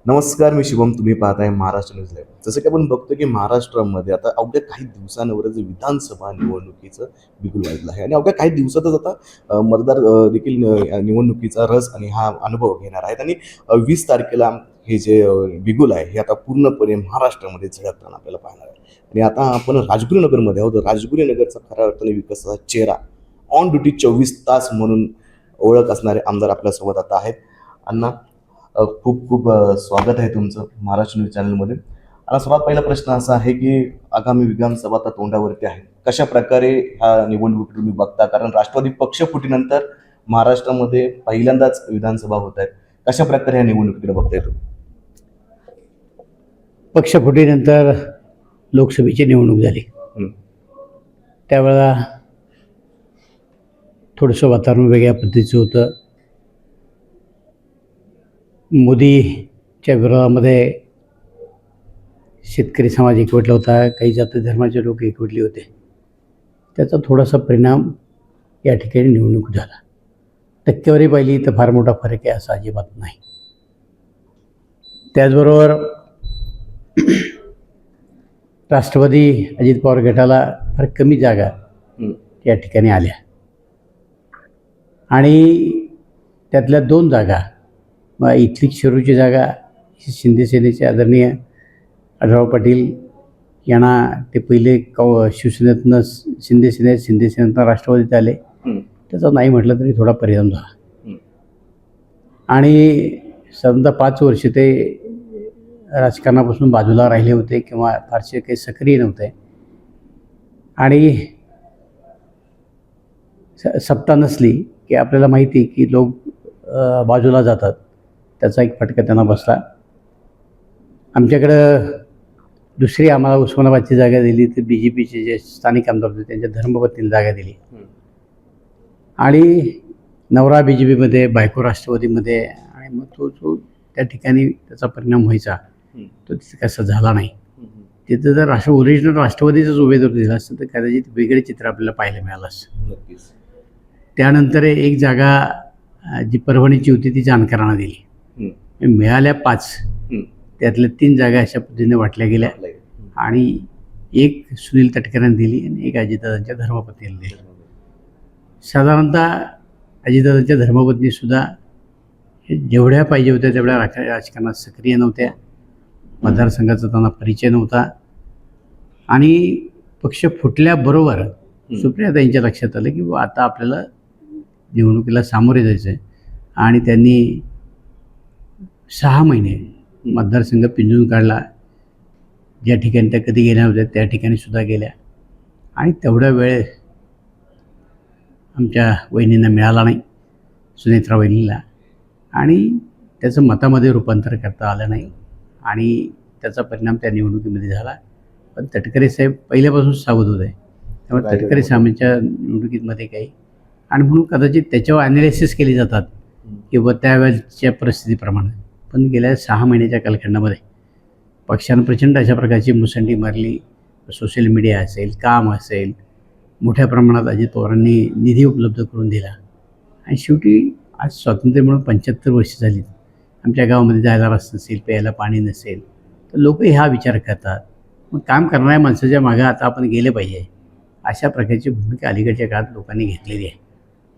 नमस्कार, मी शुभम. तुम्ही पाहताय महाराष्ट्र न्यूज लाईव्ह. जसं की आपण बघतो की महाराष्ट्रामध्ये आता अवघ्या काही दिवसांवरच विधानसभा निवडणुकीचं बिगुल वाजलं आहे आणि अवघ्या काही दिवसातच आता मतदार देखील निवडणुकीचा रस आणि हा अनुभव घेणार आहेत आणि 20 तारखेला हे जे बिगुल आहे हे आता पूर्णपणे महाराष्ट्रामध्ये झळकताना आपल्याला पाहणार आहे. आणि आता आपण राजगुरुनगरमध्ये आहोत. राजगुरुनगरचा खऱ्या अर्थाने विकासाचा चेहरा, ऑन ड्युटी 24 तास म्हणून ओळख असणारे आमदार आपल्यासोबत आता आहेत. अण्णा, खूप खूप स्वागत आहे तुमचं महाराष्ट्र न्यूज चॅनलमध्ये. आणि सर्वात पहिला प्रश्न असा आहे की आगामी विधानसभा आता तोंडावरती आहे. कशा प्रकारे ह्या निवडणुकी तुम्ही बघता? कारण राष्ट्रवादी पक्ष फुटीनंतर महाराष्ट्रामध्ये पहिल्यांदाच विधानसभा होत आहेत. कशा प्रकारे ह्या निवडणुकीकडे बघताय तुम्ही? पक्षफुटीनंतर लोकसभेची निवडणूक झाली. त्यावेळेला थोडंसं वातावरण वेगळ्या पद्धतीचं होतं. मोदीच्या विरोधामध्ये शेतकरी समाज एकवटला होता, काही जाती धर्माचे लोक एकवटले होते. त्याचा थोडासा परिणाम या ठिकाणी निवडणूक झाला. टक्केवारी पाहिली तर फार मोठा फरक आहे असं अजिबात नाही. त्याचबरोबर राष्ट्रवादी अजित पवार गटाला फार कमी जागा या ठिकाणी आल्या आणि त्यातल्या 2 जागा, मग इथली शिरूरची जागा ही शिंदे सेनेचे आदरणीय आढळराव पाटील यांना ते पहिले शिवसेनेतनं शिंदे सेनेतनं राष्ट्रवादीत आले. त्याचा नाही म्हटलं तरी थोडा परिणाम झाला आणि साधारणतः 5 वर्ष ते राजकारणापासून बाजूला राहिले होते किंवा फारसे काही सक्रिय नव्हते आणि सत्ता नसली की आपल्याला माहिती की लोक बाजूला जातात. त्याचा एक फटका त्यांना बसला. आमच्याकडं दुसरी आम्हाला उस्मानाबादची जागा दिली तर BJPचे जे स्थानिक आमदार होते त्यांच्या धर्मपत्नीला जागा दिली आणि नवरा BJPमध्ये, बायको राष्ट्रवादीमध्ये आणि मग तो त्या ठिकाणी त्याचा परिणाम व्हायचा तो तिथे कसा झाला नाही. तिथं जर ओरिजिनल राष्ट्रवादीचाच उमेदवार दिला असतं तर कदाचित वेगळे चित्र आपल्याला पाहायला मिळालं असतं. त्यानंतर एक जागा जी परभणीची होती ती जानकरांना दिली. मिळाल्या 5, त्यातल्या 3 जागा अशा पद्धतीने वाटल्या गेल्या आणि एक सुनील तटकरेंना दिली आणि एक अजितदादांच्या धर्मपत्नीला दिली. साधारणतः अजितदादांच्या धर्मपत्नीसुद्धा जेवढ्या पाहिजे होत्या तेवढ्या राजकारणात सक्रिय नव्हत्या. मतदारसंघाचा त्यांना परिचय नव्हता आणि पक्ष फुटल्याबरोबर सुप्रियाताईंच्या लक्षात आलं की आता आपल्याला निवडणुकीला सामोरे जायचं आहे आणि त्यांनी 6 महिने मतदारसंघ पिंजून काढला. ज्या ठिकाणी त्या कधी गेल्या होत्या त्या ठिकाणी सुद्धा गेल्या आणि तेवढा वेळ आमच्या वहिनींना मिळाला नाही, सुनेत्रा वहिनीला, आणि त्याचं मतामध्ये रूपांतर करता आलं नाही आणि त्याचा परिणाम त्या निवडणुकीमध्ये झाला. पण तटकरे साहेब पहिल्यापासून सावध होते. त्यामुळे तटकरे साहेबांच्या निवडणुकीमध्ये काही आणि म्हणून कदाचित त्याच्यावर ॲनालिसिस केली जातात किंवा त्यावेळेच्या परिस्थितीप्रमाणे. पण गेल्या 6 महिन्याच्या कालखंडामध्ये पक्षानं प्रचंड अशा प्रकारची मुसंडी मारली. सोशल मीडिया असेल, काम असेल, मोठ्या प्रमाणात अजित पवारांनी निधी उपलब्ध करून दिला आणि शेवटी आज स्वातंत्र्य मिळून 75 वर्ष झाली. आमच्या गावामध्ये जायला रस्ता नसेल, प्यायला पाणी नसेल तर लोकही हा विचार करतात. मग काम करणाऱ्या माणसाच्या मागं आता आपण गेले पाहिजे अशा प्रकारची भूमिका अलीकडच्या काळात लोकांनी घेतलेली आहे.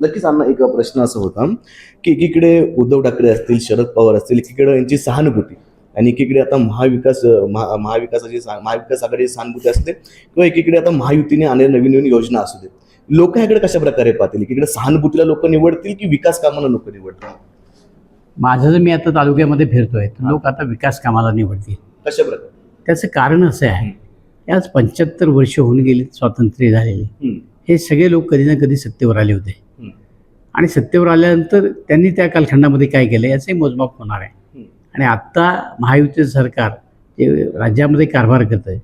नक्कीच अण्णा, एक प्रश्न असा होता की एकीकडे उद्धव ठाकरे असतील, शरद पवार असतील, एकीकडे यांची सहानुभूती आणि एकीकडे आता महाविकास आघाडीची सहानुभूती असते किंवा एकीकडे आता महायुतीने आणलेल्या नवीन नवीन योजना असू दे. लोक ह्याकडे कशा प्रकारे पाहतील? एकीकडे सहानुभूतीला लोक निवडतील की विकास कामाला लोक निवडतील? माझं जर मी आता तालुक्यामध्ये फिरतोय तर लोक आता विकास कामाला निवडतील. कशा प्रकारे? त्याचं कारण असं आहे, याच 75 वर्ष होऊन गेली स्वातंत्र्य झालेले. हे सगळे लोक कधी ना कधी सत्तेवर आले होते आणि सत्तेवर आल्यानंतर त्यांनी त्या कालखंडामध्ये काय केलं याचंही मोजमाप होणार आहे. आणि आत्ता महायुतीचं सरकार जे राज्यामध्ये कारभार करत आहे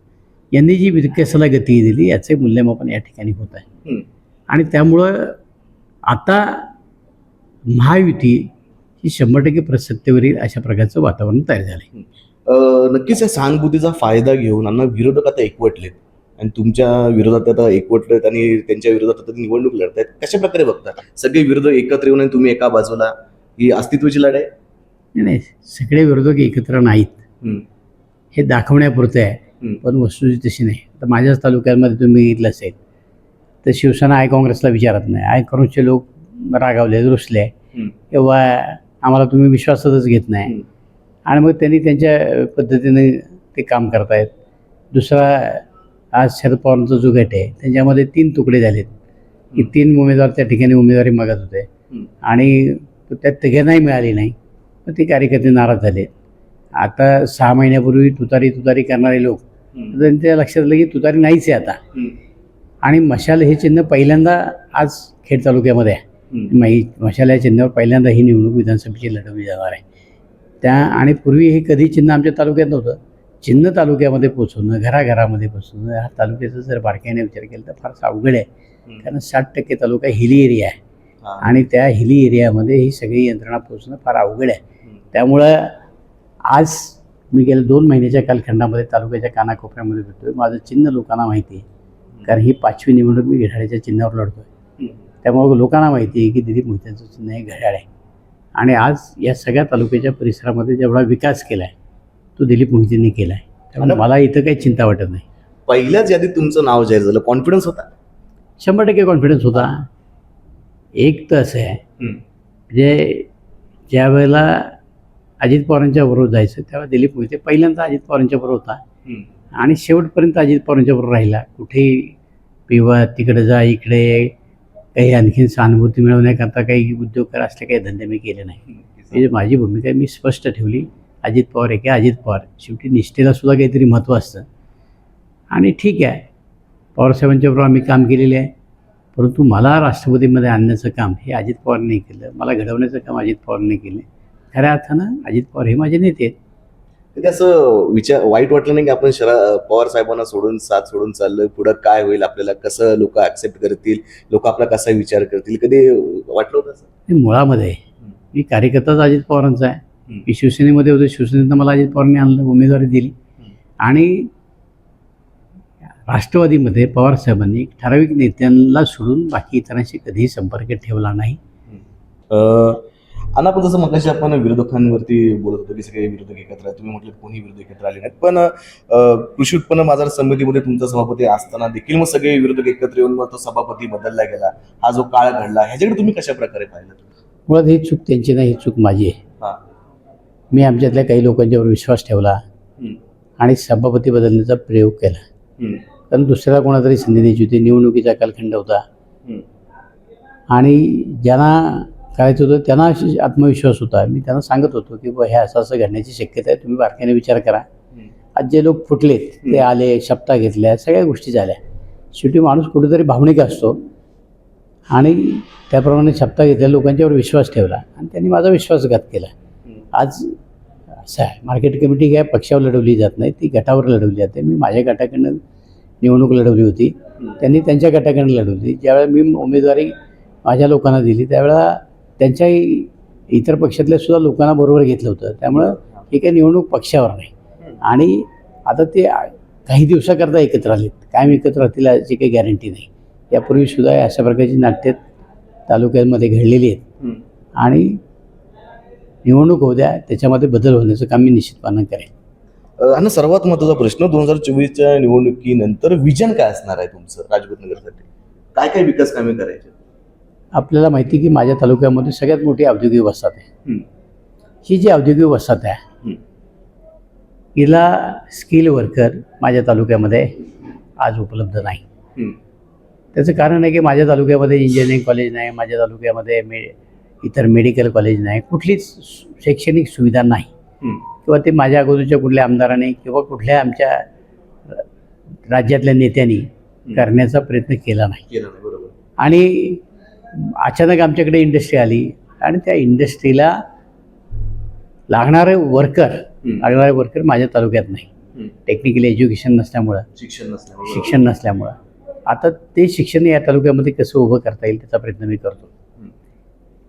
यांनी जी विकासाला गती दिली याचे मूल्यमापन या ठिकाणी होत आहे. आणि त्यामुळं आता महायुती ही 100% सत्तेवर येईल अशा प्रकारचं वातावरण तयार झालं आहे. नक्कीच या सहानुभूतीचा फायदा घेऊन अण्णा विरोधक आता एकवटलेत आणि तुमच्या विरोधात आता एकवटलेत आणि त्यांच्या विरोधात आता निवडणूक लढतायत. कशा प्रकारे बघता? सगळे विरोधक एकत्र येऊन आणि तुम्ही एका बाजूला, ही अस्तित्वाची लढाई? नाही, सगळे विरोधक एकत्र नाहीत, हम्म, हे दाखवण्यापुरतं आहे. हम्म, पण वस्तुस्थिती तशी नाही. तर माझ्याच तालुक्यामध्ये तुम्ही बघितलं असेल तर शिवसेना आय काँग्रेसला विचारत नाही. आय काँग्रेसचे लोक रागावले, रुसले हम्म, किंवा आम्हाला तुम्ही विश्वासातच घेत नाही. हम्म, आणि मग त्यांनी त्यांच्या पद्धतीने ते काम करतायत. दुसरा, आज शरद पवारांचा जो गट आहे त्यांच्यामध्ये 3 तुकडे झालेत की 3 उमेदवार त्या ठिकाणी उमेदवारी मागत होते हम्म, आणि त्यात तिघांनाही मिळाली नाही. मग ते कार्यकर्ते नाराज झाले. आता 6 महिन्यापूर्वी तुतारी करणारे लोक हम्म, त्यांच्या लक्षात आलं की तुतारी नाहीच आहे आता. हम्म, आणि मशाल हे चिन्ह पहिल्यांदा आज खेड तालुक्यामध्ये आहे. मशाल या चिन्हावर पहिल्यांदा ही निवडणूक विधानसभेची लढवली जाणार आहे. आणि पूर्वी हे कधी चिन्ह आमच्या तालुक्यात नव्हतं. चिन्ह तालुक्यामध्ये पोचवणं, घराघरामध्ये पोचवणं, हा तालुक्याचा जर बारकाईने विचार केला तर फारच अवघड आहे. कारण 60% तालुका हिली एरिया आहे हा, आणि त्या हिली एरियामध्ये ही सगळी यंत्रणा पोचणं फार अवघड आहे. हम्म, त्यामुळं आज मी गेल्या 2 महिन्याच्या कालखंडामध्ये तालुक्याच्या कानाकोपऱ्यामध्ये भेटतोय. माझं चिन्ह लोकांना माहिती आहे, कारण ही 5वी निवडणूक मी घड्याळ्याच्या चिन्हावर लढतोय. हम्म, त्यामुळं लोकांना माहिती आहे की दिलीप मोहित्यांचं चिन्ह हे घड्याळ आहे. आणि आज या सगळ्या तालुक्याच्या परिसरामध्ये जेवढा विकास केला आहे तो दिलीप मोहितेंनी केला आहे. त्यामुळे मला इथं काही चिंता वाटत नाही. पहिल्याच यादीत तुमचं नाव जाहीर झालं, कॉन्फिडन्स होता? 100% कॉन्फिडन्स होता. एक तर असं आहे, हम्म, म्हणजे ज्या वेळेला अजित पवारांच्या बरोबर जायचं त्यावेळेला दिलीप मोहिते पहिल्यांदा अजित पवारांच्या बरोबर होता हम्म, आणि शेवटपर्यंत अजित पवारांच्या बरोबर राहिला. कुठेही पिवा तिकडे जा इकडे काही आणखीन सहानुभूती मिळवण्याकरता काही उद्योग करा असले काही धंदे मी केले नाही. म्हणजे माझी भूमिका मी स्पष्ट ठेवली. अजित पवार आहे की अजित पवार, शेवटी निष्ठेला सुद्धा काहीतरी महत्त्व असतं. आणि ठीक आहे, पवारसाहेबांच्या बरोबर आम्ही काम केलेले आहे, परंतु मला राष्ट्रपतीमध्ये आणण्याचं काम हे अजित पवारांनी केलं. मला घडवण्याचं काम अजित पवारांनी केलं. खऱ्या अर्थानं अजित पवार हे माझे नेते आहेत. कधी असं वाईट वाटलं नाही की आपण पवार साहेबांना साथ सोडून चाललोय, पुढं काय होईल, आपल्याला कसं लोक ऍक्सेप्ट करतील, लोक आपला कसा विचार करतील, कधी वाटलं होतं असं? हे मुळामध्ये मी कार्यकर्ताच अजित पवारांचा आहे. मी शिवसेनेमध्ये होतो, शिवसेनेतनं मला अजित पवारांनी आणलं, उमेदवारी दिली. आणि राष्ट्रवादीमध्ये पवारसाहेबांनी ठराविक नेत्यांना सोडून बाकी इतरांशी कधीही संपर्क ठेवला नाही. आणि आपण जसं मगाशी आपण विरोधकांवरती बोलत होतो की सगळे विरोधक एकत्र आहेत, तुम्ही म्हटलं कोणी विरोधक एकत्र आले नाहीत, पण कृषी उत्पन्न बाजार समितीमध्ये तुमचा सभापती असताना देखील मग सगळे विरोधक एकत्र येऊन मग तो सभापती बदलला गेला, हा जो काळ घडला, ह्याच्याकडे तुम्ही कशा प्रकारे पाहिलं? मुळात ही चूक त्यांची नाही, ही चूक माझी आहे. हा, मी आमच्यातल्या काही लोकांच्यावर विश्वास ठेवला हम्म, आणि सभापती बदलण्याचा प्रयोग केला. हम्म, कारण दुसऱ्याला कोणातरी संधी द्यायची होती. निवडणुकीचा कालखंड होता हम्म, आणि ज्यांना करायचं होतं त्यांना आत्मविश्वास होता. मी त्यांना सांगत होतो की हे असं असं घडण्याची शक्यता आहे, तुम्ही बारकाईने विचार करा. आज जे लोक फुटलेत ते आले, शपथा घेतल्या, सगळ्या गोष्टी झाल्या. शेवटी माणूस कुठेतरी भावनिक असतो आणि त्याप्रमाणे शपथा घेतल्या, लोकांच्यावर विश्वास ठेवला आणि त्यांनी माझा विश्वासघात केला. आज असं आहे, मार्केट कमिटी काय पक्षावर लढवली जात नाही, ती गटावर लढवली जाते. मी माझ्या गटाकडनं निवडणूक लढवली होती, त्यांनी त्यांच्या गटाकडनं लढवली. ज्यावेळेला मी उमेदवारी माझ्या लोकांना दिली त्यावेळेला त्यांच्याही इतर पक्षातल्या सुद्धा लोकांना बरोबर घेतलं होतं. त्यामुळं ही काही निवडणूक पक्षावर नाही. आणि आता ते काही दिवसाकरता एकत्र आलेत, कायम एकत्र राहतील याची काही गॅरंटी नाही. यापूर्वीसुद्धा अशा प्रकारची नाट्य तालुक्यांमध्ये घडलेली आहेत आणि निवडणूक होऊ द्या, त्याच्यामध्ये बदल होण्याचं काम मी निश्चितपणे करेन. आणि सर्वात महत्त्वाचा प्रश्न, 2024च्या निवडणुकीनंतर विजन काय असणार आहे तुमचं राजगुरुनगरसाठी? काय काय विकास कामे करायचे? आपल्याला माहिती की माझ्या तालुक्यामध्ये सगळ्यात मोठी औद्योगिक वसाहत आहे. ही जी औद्योगिक वसाहत आहे हिला स्किल वर्कर माझ्या तालुक्यामध्ये आज उपलब्ध नाही. त्याचं कारण आहे की माझ्या तालुक्यामध्ये इंजिनिअरिंग कॉलेज नाही, माझ्या तालुक्यामध्ये इतर मेडिकल कॉलेज नाही, कुठलीच शैक्षणिक सुविधा नाही. किंवा ते माझ्या अगोदरच्या कुठल्या आमदाराने किंवा कुठल्या आमच्या राज्यातल्या नेत्यांनी करण्याचा प्रयत्न केला नाही. आणि अचानक आमच्याकडे इंडस्ट्री आली आणि त्या इंडस्ट्रीला लागणारे वर्कर माझ्या तालुक्यात नाही. टेक्निकल एज्युकेशन नसल्यामुळं, शिक्षण नसल्यामुळं आता ते शिक्षण या तालुक्यामध्ये कसं उभं करता येईल त्याचा प्रयत्न मी करतो.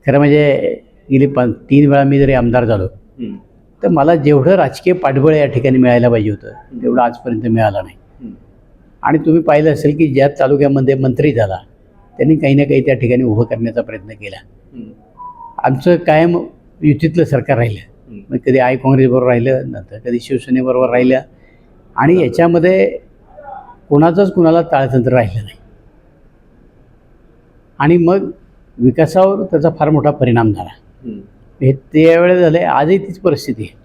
खरं म्हणजे गेली 3 वेळा मी जरी आमदार झालो तर मला जेवढं राजकीय पाठबळ या ठिकाणी मिळायला पाहिजे होतं तेवढं आजपर्यंत मिळालं नाही. आणि तुम्ही पाहिलं असेल की ज्या तालुक्यामध्ये मंत्री झाला त्यांनी काही ना काही त्या ठिकाणी उभं करण्याचा प्रयत्न केला. आमचं कायम युतीतलं सरकार राहिलं, मग कधी काँग्रेसबरोबर राहिलं, नंतर कधी शिवसेनेबरोबर राहिलं आणि याच्यामध्ये कोणाचंच कुणाला ताळतंत्र राहिलं नाही आणि मग विकासावर त्याचा फार मोठा परिणाम झाला. हे त्यावेळेस झाले, आजही तीच परिस्थिती आहे.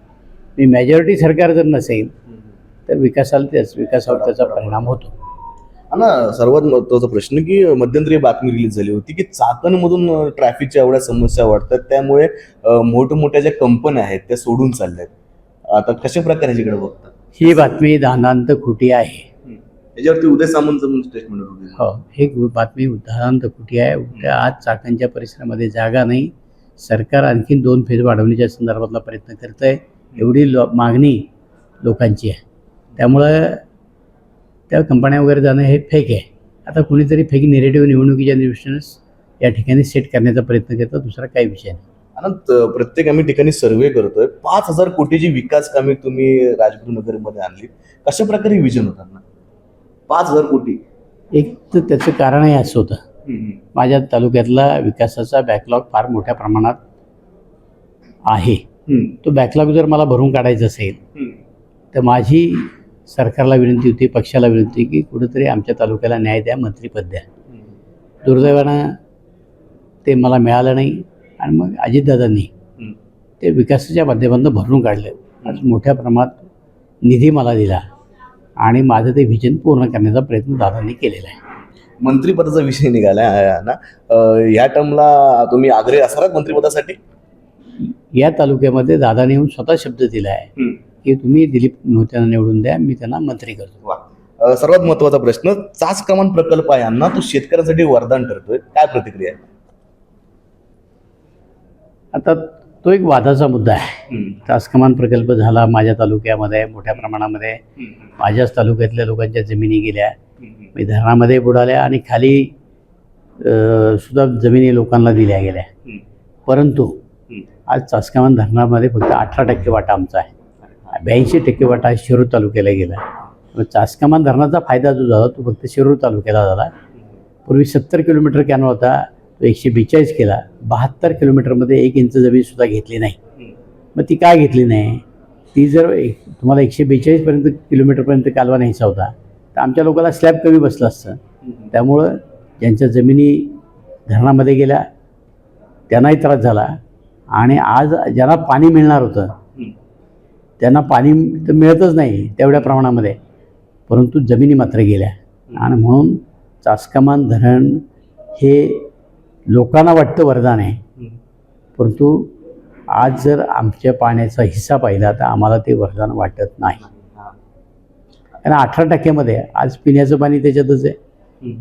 मी मेजॉरिटी सरकार जर नसेल तर विकासावर त्याचा परिणाम होतो. ना सर्वात महत्त्वाचा प्रश्न की मध्यंतरी बातमी रिलीज झाली होती की चाकणमधून ट्रॅफिकच्या एवढ्या समस्या वाढतात, त्यामुळे मोठमोठ्या ज्या कंपन्या आहेत त्या सोडून चालल्यात. आता कशा प्रकारे ह्याच्याकडे बघतात? ही बातमी दांडांत खोटी आहे. याच्यावरती उदय सामंतचं स्टेटमेंट होते. हो, ही बातमी दांडांत खोटी आहे. उद्या आज चाकणच्या परिसरामध्ये जागा नाही. सरकार आणखीन 2 फेज वाढवण्याच्या संदर्भातला प्रयत्न करतं आहे. एवढी मागणी लोकांची आहे. त्यामुळं त्या कंपन्या वगैरे जाणं हे फेक आहे. आता कुणीतरी फेक नेरेटिव्ह निवडणुकीच्या दृष्टीनंच या ठिकाणी सेट करण्याचा प्रयत्न करतो, दुसरा काही विषय नाही. अनंत, प्रत्येक आम्ही ठिकाणी सर्वे करतोय. 5,000 कोटीची विकास कामे तुम्ही राजगुरुनगरमध्ये आणली. कशा प्रकारे विजन होतात ना 5,000 कोटी? एक तर त्याचं कारणही असं होतं, माझ्या तालुक्यातला विकासाचा बॅकलॉग फार मोठ्या प्रमाणात आहे. तो बॅकलॉग जर मला भरून काढायचा असेल तर माझी सरकारला विनंती होती, पक्षाला विनंती की कुठंतरी आमच्या तालुक्याला न्याय द्या, मंत्रिपद द्या. दुर्दैवानं ते मला मिळालं नाही आणि मग अजितदादांनी ते विकासाच्या माध्यमातून भरून काढलं. आज मोठ्या प्रमाणात निधी मला दिला आणि माझं ते व्हिजन पूर्ण करण्याचा प्रयत्न दादांनी केलेला आहे. मंत्रिपदाचा विषय निघाला ना, ह्या टर्मला तुम्ही आग्रही असणार मंत्रिपदासाठी? या तालुक्यामध्ये दादाने येऊन स्वतः शब्द दिला आहे की तुम्ही दिलीप मोहित्यांना निवडून द्या, मी त्यांना मंत्री करतो. सर्वात महत्त्वाचा प्रश्न, चास कमान प्रकल्प आहे यांना, तो शेतकऱ्यांसाठी वरदान ठरतोय, काय प्रतिक्रिया आहे? आता तो एक वादाचा मुद्दा आहे. चास कमान प्रकल्प झाला माझ्या तालुक्यामध्ये मोठ्या प्रमाणामध्ये. माझ्याच तालुक्यातल्या लोकांच्या जमिनी गेल्या, मी धरणामध्ये बुडाल्या आणि खाली सुद्धा जमिनी लोकांना दिल्या गेल्या. परंतु आज चासकमान धरणामध्ये फक्त 18% वाटा आमचा आहे. 82% वाटा शिरूर तालुक्याला गेला. मग चासकमान धरणाचा फायदा जो झाला तो फक्त शिरूर तालुक्याला झाला. पूर्वी 70 किलोमीटर कॅनॉल होता, तो 142 केला. 72 किलोमीटरमध्ये 1 इंच जमीनसुद्धा घेतली नाही. मग ती काय घेतली नाही? ती जर तुम्हाला 142 किलोमीटरपर्यंत कालवा न्यायचा होता तर आमच्या लोकांना स्लॅब कमी बसलं असतं. त्यामुळं ज्यांच्या जमिनी धरणामध्ये गेल्या त्यांनाही त्रास झाला आणि आज ज्यांना पाणी मिळणार होतं त्यांना पाणी तर मिळतच नाही तेवढ्या प्रमाणामध्ये, परंतु जमिनी मात्र गेल्या. आणि म्हणून चासकमान धरण हे लोकांना वाटतं वरदान आहे, परंतु आज जर आमच्या पाण्याचा हिस्सा पाहिला तर आम्हाला ते वरदान वाटत नाही. कारण 18% आज पिण्याचं पाणी त्याच्यातच आहे.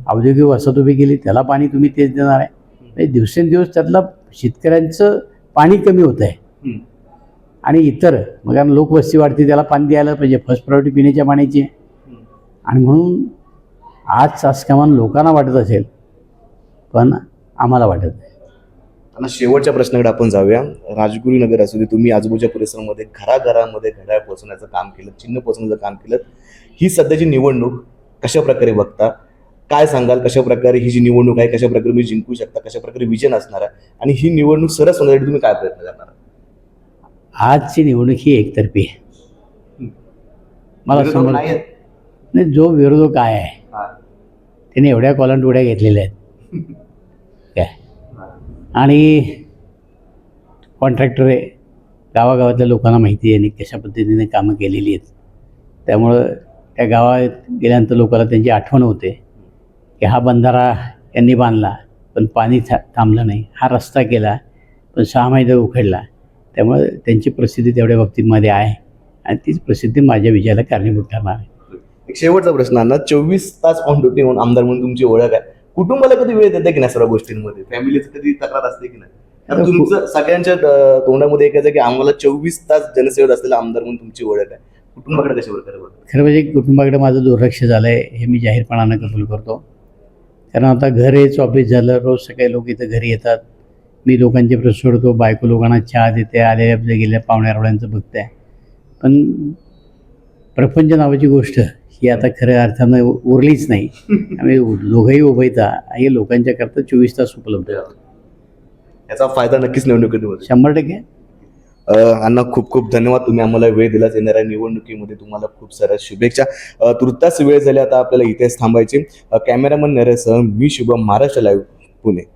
औद्योगिक वसाहत उभी केली, त्याला पाणी तुम्ही तेच देणार आहे. म्हणजे दिवसेंदिवस त्यातलं शेतकऱ्यांचं पाणी कमी होत आहे आणि इतर मग लोकवस्ती वाढते, त्याला पाणी द्यायला पाहिजे. फर्स्ट प्रायोरिटी पिण्याच्या पाण्याची आहे. आणि म्हणून आज चासकमान लोकांना वाटत असेल पण आम्हाला वाटत नाही. आणि शेवटच्या प्रश्नाकडे आपण जाऊया. राजगुरुनगर असू दे, तुम्ही आजूबाजूच्या परिसरामध्ये घराघरामध्ये घड्याळ पोहोचवण्याचं काम केलं, चिन्ह पोहोचवण्याचं काम केलं. ही सध्याची निवडणूक कशा प्रकारे बघता? काय सांगाल, कशा प्रकारे ही जी निवडणूक आहे कशा प्रकारे तुम्ही जिंकू शकता, कशा प्रकारे विजन असणार आहे आणि ही निवडणूक सरस होण्यासाठी तुम्ही काय प्रयत्न करणार? आजची निवडणूक ही एकतर्फी आहे. मला समज नाही, जो विरोधक काय आहे त्याने एवढ्या कॉलंटोड्या घेतलेल्या आहेत काय, आणि कॉन्ट्रॅक्टर आहे, गावागावातल्या लोकांना माहिती आहे कशा पद्धतीने कामं केलेली आहेत. त्यामुळं त्या गावात गेल्यानंतर लोकांना त्यांची आठवण होते की हा बंधारा यांनी बांधला पण पाणी थांबलं नाही, हा रस्ता केला पण 6 महिने उखडला. त्यामुळे त्यांची प्रसिद्धी तेवढ्या बाबतीमध्ये आहे आणि तीच प्रसिद्धी माझ्या विजयाला कारणीभूत ठरणार आहे. एक शेवटचा प्रश्न अण्णा, 24 तास ऑन ड्युटी म्हणून आमदार म्हणून तुमची ओळख आहे. कुटुंबाला कधी वेळ देते की नाही सर्व गोष्टींमध्ये? फॅमिलीचं कधी तक्रार असते की नाही? कारण तुमचं सगळ्यांच्या तोंडामध्ये एक आहे की आम्हाला 24 तास जनसेवेत असलेला आमदार म्हणून तुमची ओळख आहे. कुटुंबाकडे कशा प्रकारे बघता? खरं म्हणजे कुटुंबाकडे माझं दुर्लक्ष झालं आहे हे मी जाहीरपणानं कबूल करतो. कारण आता घर हेच ऑफिस झालं. रोज सकाळी लोक इथं घरी येतात, मी लोकांचे प्रश्न सोडतो, बायको लोकांना चहा देते, आलेल्या गेल्या पाहुण्यारोळ्यांचं बघते. पण प्रपंच नावाची गोष्ट ही आता खऱ्या अर्थानं उरलीच नाही. आम्ही दोघंही उभयता हे लोकांच्या करता 24 तास उपलब्ध आहे. याचा फायदा नक्कीच निवडणुकीत होतो. 100%. अण्णा खूप खूप धन्यवाद, तुम्ही आम्हाला वेळ दिलाच. येणाऱ्या निवडणुकीमध्ये तुम्हाला खूप साऱ्या शुभेच्छा. तुर्तास वेळ झाली आता आपल्याला इथेच थांबायची. कॅमेरामन नरेशसह मी शुभम, महाराष्ट्र लाईव्ह, पुणे.